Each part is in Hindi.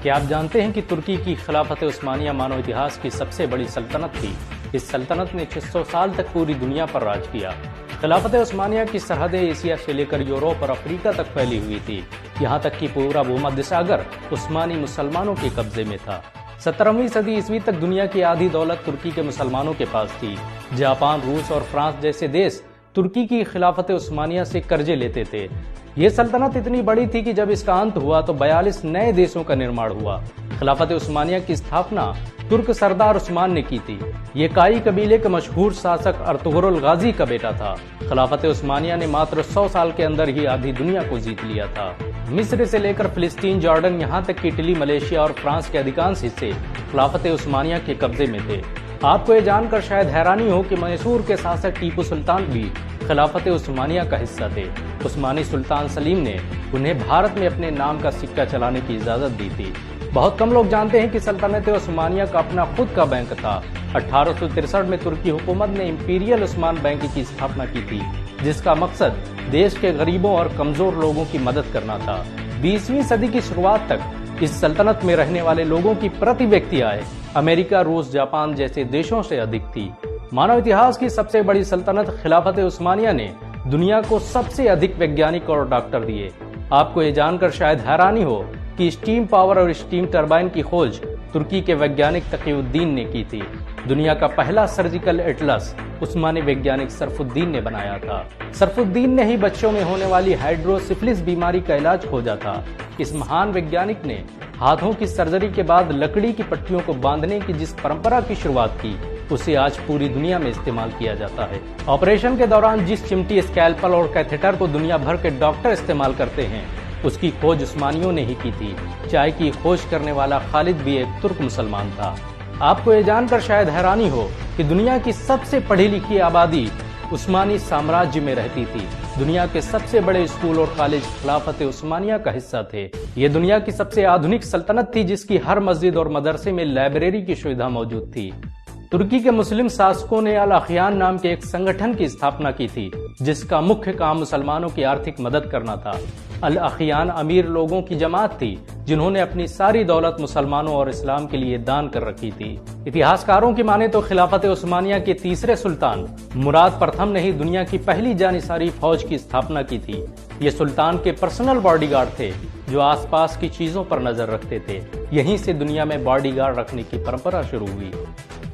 क्या आप जानते हैं कि तुर्की की खिलाफत उस्मानिया मानव इतिहास की सबसे बड़ी सल्तनत थी। इस सल्तनत ने 600 साल तक पूरी दुनिया पर राज किया। खिलाफत उस्मानिया की सरहदें एशिया से लेकर यूरोप और अफ्रीका तक फैली हुई थी। यहाँ तक कि पूरा भूमध्य सागर उस्मानी मुसलमानों के कब्जे में था। 17वीं सदी ईस्वी तक दुनिया की आधी दौलत तुर्की के मुसलमानों के पास थी। जापान, रूस और फ्रांस जैसे देश तुर्की की खिलाफत उस्मानिया से कर्जे लेते थे। ये सल्तनत इतनी बड़ी थी कि जब इसका अंत हुआ तो 42 नए देशों का निर्माण हुआ। खिलाफत उस्मानिया की स्थापना तुर्क सरदार उस्मान ने की थी। ये काई कबीले के मशहूर शासक अर्तुगरुल गाजी का बेटा था। खिलाफत उस्मानिया ने मात्र 100 साल के अंदर ही आधी दुनिया को जीत लिया था। मिस्र से लेकर फिलिस्तीन, जॉर्डन, यहाँ तक कि इटली, मलेशिया और फ्रांस के अधिकांश हिस्से खिलाफत उस्मानिया के कब्जे में थे। आपको ये जानकर शायद हैरानी हो कि मैसूर के शासक टीपू सुल्तान भी खिलाफत उस्मानिया का हिस्सा थे। उस्मानी सुल्तान सलीम ने उन्हें भारत में अपने नाम का सिक्का चलाने की इजाजत दी थी। बहुत कम लोग जानते हैं कि सल्तनत उस्मानिया का अपना खुद का बैंक था। 1863 में तुर्की हुकूमत ने इंपीरियल उस्मान बैंक की स्थापना की थी, जिसका मकसद देश के गरीबों और कमजोर लोगों की मदद करना था। 20वीं सदी की शुरुआत तक इस सल्तनत में रहने वाले लोगों की प्रति व्यक्ति आय अमेरिका, रूस, जापान जैसे देशों से अधिक थी। मानव इतिहास की सबसे बड़ी सल्तनत खिलाफत उस्मानिया ने दुनिया को सबसे अधिक वैज्ञानिक और डॉक्टर दिए। आपको ये जानकर शायद हैरानी हो कि स्टीम पावर और स्टीम टरबाइन की खोज तुर्की के वैज्ञानिक तकीउद्दीन ने की थी। दुनिया का पहला सर्जिकल एटलस उस्मानी वैज्ञानिक सरफुद्दीन ने बनाया था। सरफुद्दीन ने ही बच्चों में होने वाली हाइड्रोसिफिलिस बीमारी का इलाज खोजा था। इस महान वैज्ञानिक ने हाथों की सर्जरी के बाद लकड़ी की पट्टियों को बांधने की जिस परंपरा की शुरुआत की, उसे आज पूरी दुनिया में इस्तेमाल किया जाता है। ऑपरेशन के दौरान जिस चिमटी, स्कैल्पल और कैथेटर को दुनिया भर के डॉक्टर इस्तेमाल करते हैं, उसकी खोज उस्मानियों ने ही की थी। चाय की खोज करने वाला खालिद भी एक तुर्क मुसलमान था। आपको ये जानकर शायद हैरानी हो कि दुनिया की सबसे पढ़ी लिखी आबादी उस्मानी साम्राज्य में रहती थी। दुनिया के सबसे बड़े स्कूल और कॉलेज खिलाफत उस्मानिया का हिस्सा थे। ये दुनिया की सबसे आधुनिक सल्तनत थी, जिसकी हर मस्जिद और मदरसे में लाइब्रेरी की सुविधा मौजूद थी। तुर्की के मुस्लिम शासकों ने अल अखियान नाम के एक संगठन की स्थापना की थी, जिसका मुख्य काम मुसलमानों की आर्थिक मदद करना था। अल अखियान अमीर लोगों की जमात थी, जिन्होंने अपनी सारी दौलत मुसलमानों और इस्लाम के लिए दान कर रखी थी। इतिहासकारों की माने तो खिलाफत उस्मानिया के तीसरे सुल्तान मुराद प्रथम ने ही दुनिया की पहली जानिसारी फौज की स्थापना की थी। ये सुल्तान के पर्सनल बॉडीगार्ड थे, जो आसपास की चीजों पर नजर रखते थे। यहीं से दुनिया में बॉडीगार्ड रखने की परंपरा शुरू हुई।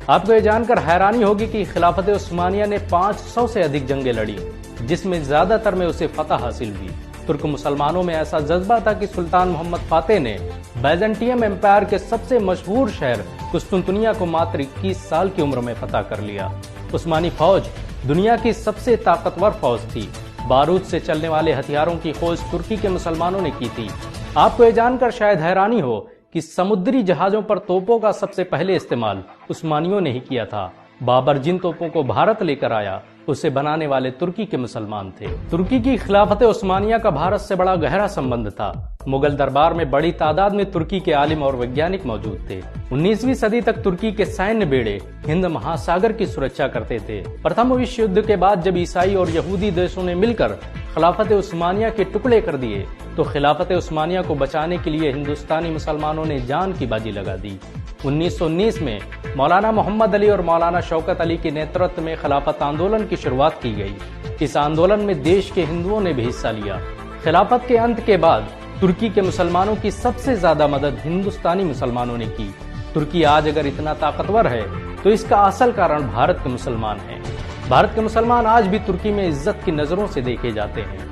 आपको ये जानकर हैरानी होगी कि खिलाफत उस्मानिया ने 500 से अधिक जंगें लड़ी, जिसमें ज्यादातर में उसे फतह हासिल हुई। तुर्क मुसलमानों में ऐसा जज्बा था कि सुल्तान मोहम्मद फातेह ने बैजेंटियम एम्पायर के सबसे मशहूर शहर कुस्तुनतुनिया को मात्र 21 साल की उम्र में फतह कर लिया। उस्मानी फौज दुनिया की सबसे ताकतवर फौज थी। बारूद से चलने वाले हथियारों की खोज तुर्की के मुसलमानों ने की थी। आपको ये जानकर शायद हैरानी हो कि समुद्री जहाजों पर तोपों का सबसे पहले इस्तेमाल उस्मानियों ने ही किया था। बाबर जिन तोपों को भारत लेकर आया, उसे बनाने वाले तुर्की के मुसलमान थे। तुर्की की खिलाफत उस्मानिया का भारत से बड़ा गहरा संबंध था। मुगल दरबार में बड़ी तादाद में तुर्की के आलिम और वैज्ञानिक मौजूद थे। 19वीं सदी तक तुर्की के सैन्य बेड़े हिंद महासागर की सुरक्षा करते थे। प्रथम विश्व युद्ध के बाद जब ईसाई और यहूदी देशों ने मिलकर खिलाफत उस्मानिया के टुकड़े कर दिए, तो खिलाफत उस्मानिया को बचाने के लिए हिंदुस्तानी मुसलमानों ने जान की बाजी लगा दी। 1919 में मौलाना मोहम्मद अली और मौलाना शौकत अली के नेतृत्व में खिलाफत आंदोलन की शुरुआत की गई। इस आंदोलन में देश के हिंदुओं ने भी हिस्सा लिया। खिलाफत के अंत के बाद तुर्की के मुसलमानों की सबसे ज्यादा मदद हिंदुस्तानी मुसलमानों ने की। तुर्की आज अगर इतना ताकतवर है, तो इसका असल कारण भारत के मुसलमान हैं। भारत के मुसलमान आज भी तुर्की में इज्जत की नजरों से देखे जाते हैं।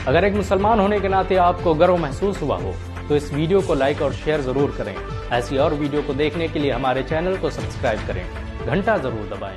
अगर एक मुसलमान होने के नाते आपको गर्व महसूस हुआ हो, तो इस वीडियो को लाइक और शेयर जरूर करें। ऐसी और वीडियो को देखने के लिए हमारे चैनल को सब्सक्राइब करें, घंटा जरूर दबाएं।